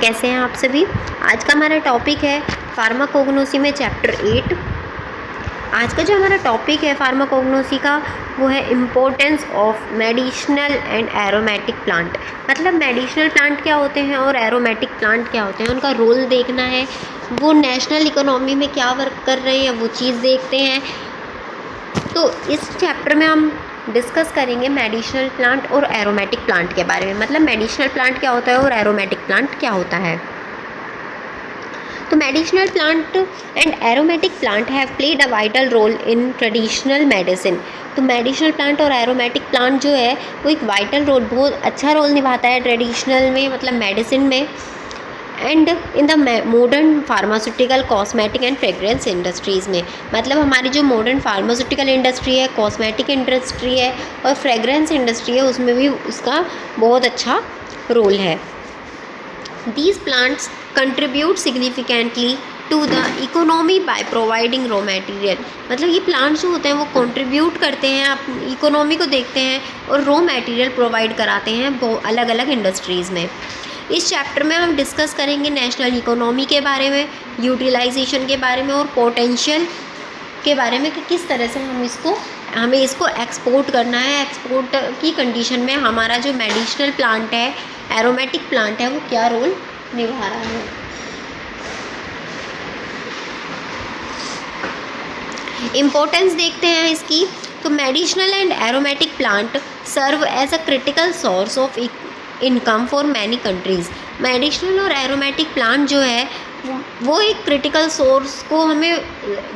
कैसे हैं आप सभी। आज का हमारा टॉपिक है फार्माकोग्नोसी में चैप्टर 8। आज का जो हमारा टॉपिक है फार्माकोग्नोसी का वो है importance of medicinal and aromatic plant. मतलब मेडिसिनल प्लांट क्या होते हैं और एरोमेटिक प्लांट क्या होते हैं, उनका रोल देखना है, वो नेशनल इकोनॉमी में क्या वर्क कर रहे हैं वो चीज़ देखते हैं। तो इस चैप्टर में हम डिस्कस करेंगे मेडिसिनल प्लांट और एरोमेटिक प्लांट के बारे में। मतलब मेडिसिनल प्लांट क्या होता है और एरोमेटिक प्लांट क्या होता है। तो medicinal plant and aromatic plant have played a vital role in traditional medicine. तो मेडिसिनल प्लांट और एरोमेटिक प्लांट जो है वो एक वाइटल रोल, बहुत अच्छा रोल निभाता है ट्रेडिशनल में, मतलब मेडिसिन में, and in the modern pharmaceutical cosmetic and fragrance industries में। मतलब हमारी जो मॉडर्न फार्मास्यूटिकल इंडस्ट्री है, कॉस्मेटिक इंडस्ट्री है और फ्रेग्रेंस इंडस्ट्री है, उसमें भी उसका बहुत अच्छा रोल है। These plants contribute significantly to the economy by providing raw material। मतलब ये प्लांट्स जो होते हैं वो कंट्रीब्यूट करते हैं, आप इकोनॉमी को देखते हैं और रॉ मटेरियल प्रोवाइड कराते हैं अलग अलग इंडस्ट्रीज़ में। इस चैप्टर में हम डिस्कस करेंगे नेशनल इकोनॉमी के बारे में, यूटिलाइजेशन के बारे में और पोटेंशियल के बारे में कि किस तरह से हमें इसको एक्सपोर्ट करना है। एक्सपोर्ट की कंडीशन में हमारा जो मेडिसिनल प्लांट है, एरोमेटिक प्लांट है, वो क्या रोल निभा रहा है। इम्पोर्टेंस देखते हैं इसकी। तो medicinal and aromatic plant serve as a critical source of income for many countries. Medicinal और एरोमेटिक प्लांट जो है वो एक क्रिटिकल सोर्स को हमें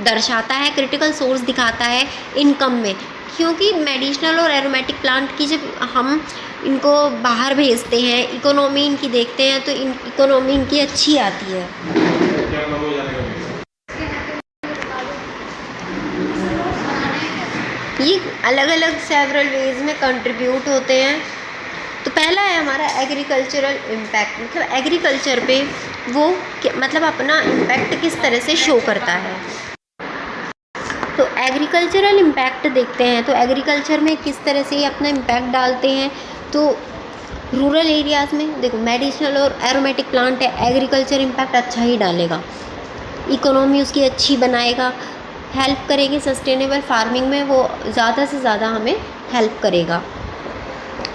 दर्शाता है, क्रिटिकल सोर्स दिखाता है इनकम में, क्योंकि मेडिसिनल और एरोमेटिक प्लांट की जब हम इनको बाहर भेजते हैं, इकोनॉमी इनकी देखते हैं, तो इकोनॉमी इनकी अच्छी आती है। ये अलग अलग सेवरल वेज में कंट्रीब्यूट होते हैं। तो पहला है हमारा एग्रीकल्चरल इम्पैक्ट। मतलब एग्रीकल्चर पे वो मतलब अपना इम्पैक्ट किस तरह से शो करता है। तो एग्रीकल्चरल इम्पैक्ट देखते हैं। तो एग्रीकल्चर में किस तरह से ये अपना इम्पैक्ट डालते हैं। तो रूरल एरियाज़ में देखो मेडिसिनल और एरोमेटिक प्लांट है, एग्रीकल्चर इम्पैक्ट अच्छा ही डालेगा, इकोनॉमी उसकी अच्छी बनाएगा, हेल्प करेगी सस्टेनेबल फार्मिंग में, वो ज़्यादा से ज़्यादा हमें हेल्प करेगा।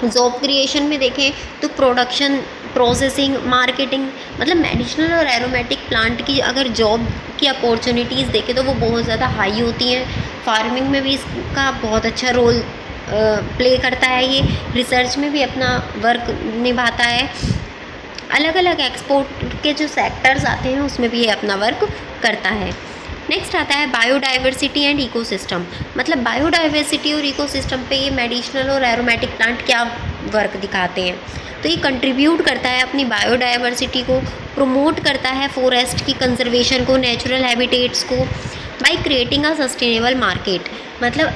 जॉब क्रिएशन में देखें तो प्रोडक्शन, प्रोसेसिंग, मार्केटिंग, मतलब मेडिसिनल और एरोमेटिक प्लांट की अगर जॉब की अपॉर्चुनिटीज़ देखें तो वो बहुत ज़्यादा हाई होती हैं। फार्मिंग में भी इसका बहुत अच्छा रोल प्ले करता है। ये रिसर्च में भी अपना वर्क निभाता है। अलग अलग एक्सपोर्ट के जो सेक्टर्स आते हैं उसमें भी ये अपना वर्क करता है। नेक्स्ट आता है बायोडाइवर्सिटी एंड इकोसिस्टम। मतलब बायोडाइवर्सिटी और इकोसिस्टम पे ये मेडिसिनल और एरोमेटिक प्लांट क्या वर्क दिखाते हैं। तो ये कंट्रीब्यूट करता है अपनी बायोडाइवर्सिटी को, प्रमोट करता है फॉरेस्ट की कंजर्वेशन को, नेचुरल हैबिटेट्स को, by creating a sustainable market. मतलब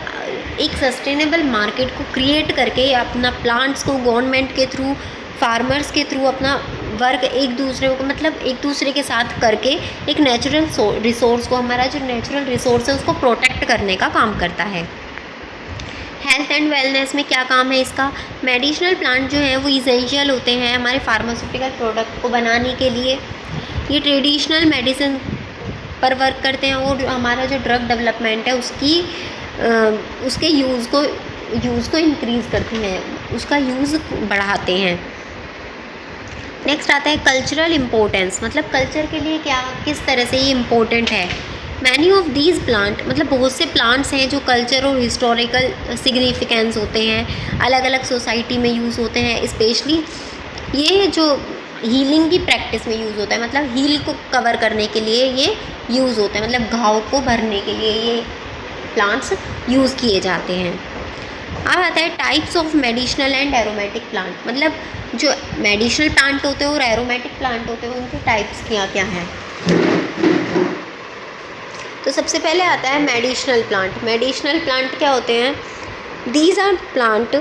एक सस्टेनेबल मार्केट को क्रिएट करके अपना प्लांट्स को गवर्नमेंट के थ्रू, फार्मर्स के थ्रू अपना वर्क एक दूसरे को, मतलब एक दूसरे के साथ करके एक नेचुरल रिसोर्स को, हमारा जो नेचुरल रिसोर्स है उसको प्रोटेक्ट करने का काम करता है। हेल्थ एंड वेलनेस में क्या काम है इसका। मेडिसिनल प्लांट जो है वो इसेंशियल होते हैं हमारे फार्मास्यूटिकल प्रोडक्ट को बनाने के लिए। ये ट्रेडिशनल मेडिसिन पर वर्क करते हैं और हमारा जो ड्रग डेवलपमेंट है उसके यूज़ को इंक्रीज़ करते हैं, उसका यूज़ बढ़ाते हैं। नेक्स्ट आता है कल्चरल इम्पोर्टेंस। मतलब कल्चर के लिए किस तरह से ये इम्पोर्टेंट है। मैनी ऑफ दीज प्लांट, मतलब बहुत से प्लांट्स हैं जो कल्चर और हिस्टोरिकल सिग्निफिकेंस होते हैं, अलग अलग सोसाइटी में यूज़ होते हैं। स्पेशली ये जो हीलिंग की प्रैक्टिस में यूज़ होता है, मतलब हील को कवर करने के लिए ये यूज़ होता है, मतलब घाव को भरने के लिए ये प्लांट्स यूज़ किए जाते हैं। अब आता है types of medicinal and aromatic plant. मतलब जो मेडिसिनल प्लांट होते हैं और एरोमेटिक प्लांट होते हैं उनके टाइप्स क्या क्या हैं। तो सबसे पहले आता है मेडिसिनल प्लांट। मेडिसिनल प्लांट क्या होते हैं। These are plant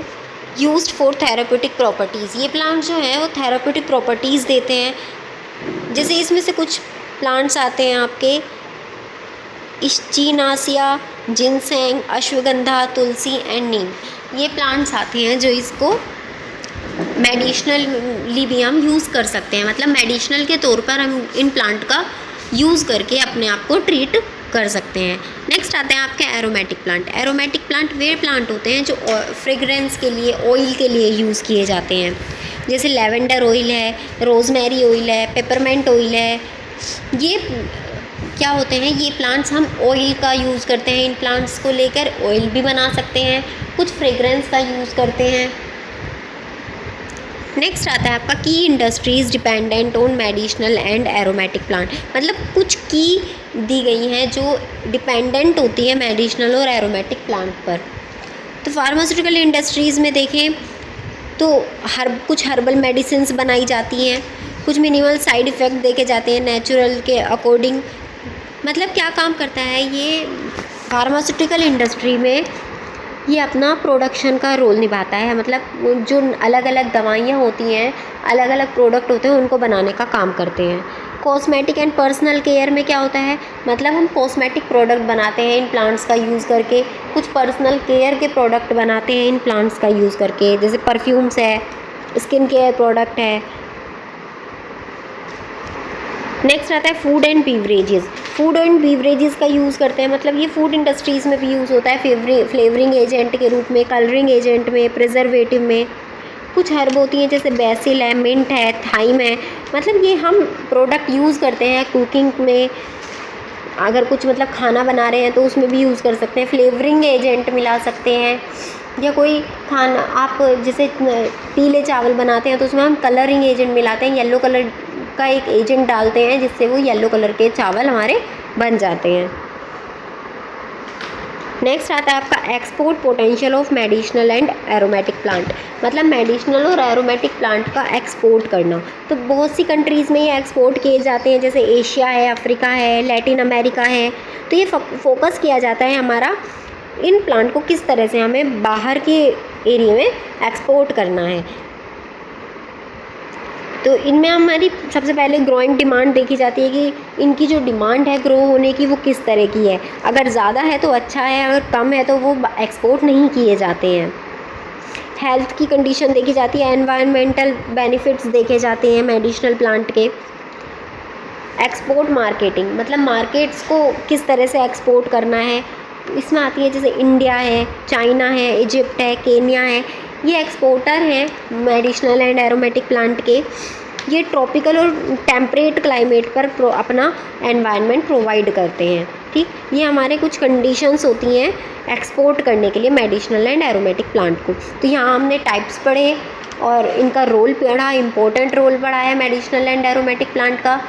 used for therapeutic properties. ये प्लांट जो हैं वो थेराप्यूटिक प्रॉपर्टीज़ देते हैं। जैसे इसमें से कुछ प्लांट्स आते हैं आपके इश्चीनासिया, जिनसेंग, अश्वगंधा, तुलसी एंड नीम। ये प्लांट्स आते हैं जो इसको मेडिसिनली भी हम यूज़ कर सकते हैं, मतलब मेडिसिनल के तौर पर हम इन प्लांट का यूज़ करके अपने आप को ट्रीट कर सकते हैं। नेक्स्ट आते हैं आपके एरोमेटिक प्लांट। एरोमेटिक प्लांट वे प्लांट होते हैं जो फ्रेगरेंस के लिए, ऑयल के लिए यूज़ किए जाते हैं, जैसे लेवेंडर ऑयल है, रोज़मेरी ऑयल है, पेपरमेंट ऑयल है। ये क्या होते हैं, ये प्लांट्स हम ऑयल का यूज़ करते हैं, इन प्लांट्स को लेकर ऑयल भी बना सकते हैं, कुछ फ्रेगरेंस का यूज़ करते हैं। नेक्स्ट आता है आपका की industries dependent on medicinal and aromatic plant, मतलब कुछ की दी गई हैं जो डिपेंडेंट होती है मेडिसिनल और एरोमेटिक प्लांट पर। तो फार्मास्यूटिकल इंडस्ट्रीज़ में देखें तो कुछ हर्बल मेडिसिन्स बनाई जाती हैं, कुछ मिनिमल साइड इफ़ेक्ट देखे जाते हैं नेचुरल के अकॉर्डिंग। मतलब क्या काम करता है ये फार्मास्यूटिकल इंडस्ट्री में, ये अपना प्रोडक्शन का रोल निभाता है, मतलब जो अलग अलग दवाइयाँ होती हैं, अलग अलग प्रोडक्ट होते हैं, उनको बनाने का काम करते हैं। कॉस्मेटिक एंड पर्सनल केयर में क्या होता है, मतलब हम कॉस्मेटिक प्रोडक्ट बनाते हैं इन प्लांट्स का यूज़ करके, कुछ पर्सनल केयर के प्रोडक्ट बनाते हैं इन प्लांट्स का यूज़ करके, जैसे परफ्यूम्स है, स्किन केयर प्रोडक्ट है। नेक्स्ट आता है food and beverages. Food and beverages का यूज़ करते हैं, मतलब ये फूड इंडस्ट्रीज़ में भी यूज़ होता है फ्लेवरिंग एजेंट के रूप में, कलरिंग एजेंट में, प्रिजर्वेटिव में। कुछ हर्ब होती हैं जैसे बेसिल है, मिंट है, थाइम है, मतलब ये हम प्रोडक्ट यूज़ करते हैं कुकिंग में, अगर कुछ मतलब खाना बना रहे हैं तो उसमें भी यूज़ कर सकते हैं। फ्लेवरिंग एजेंट मिला सकते हैं, या कोई खाना आप जैसे पीले चावल बनाते हैं तो उसमें हम कलरिंग एजेंट मिलाते हैं, येलो कलर का एक एजेंट डालते हैं जिससे वो येलो कलर के चावल हमारे बन जाते हैं। नेक्स्ट आता है आपका export potential of medicinal and aromatic plant, मतलब मेडिसिनल और एरोमेटिक प्लांट का एक्सपोर्ट करना। तो बहुत सी कंट्रीज़ में ये एक्सपोर्ट किए जाते हैं, जैसे एशिया है, अफ्रीका है, लैटिन अमेरिका है। तो ये फोकस किया जाता है हमारा इन प्लांट को किस तरह से हमें बाहर के एरिया में एक्सपोर्ट करना है। तो इनमें हमारी सबसे पहले ग्रोइंग डिमांड देखी जाती है कि इनकी जो डिमांड है ग्रो होने की वो किस तरह की है। अगर ज़्यादा है तो अच्छा है, अगर कम है तो वो एक्सपोर्ट नहीं किए जाते हैं। हेल्थ की कंडीशन देखी जाती है, एनवायरनमेंटल बेनिफिट्स देखे जाते हैं मेडिसिनल प्लांट के। एक्सपोर्ट मार्केटिंग, मतलब मार्केट्स को किस तरह से एक्सपोर्ट करना है, इसमें आती है जैसे इंडिया है, चाइना है, इजिप्ट है, केन्या है, ये एक्सपोर्टर हैं मेडिसिनल एंड एरोमेटिक प्लांट के। ये ट्रॉपिकल और टेम्परेट क्लाइमेट पर अपना एनवायरनमेंट प्रोवाइड करते हैं। ठीक, ये हमारे कुछ कंडीशंस होती हैं एक्सपोर्ट करने के लिए मेडिसिनल एंड एरोमेटिक प्लांट को। तो यहाँ हमने टाइप्स पढ़े और इनका रोल पढ़ा, इम्पोर्टेंट रोल पढ़ा है मेडिसिनल एंड एरोमेटिक प्लांट का।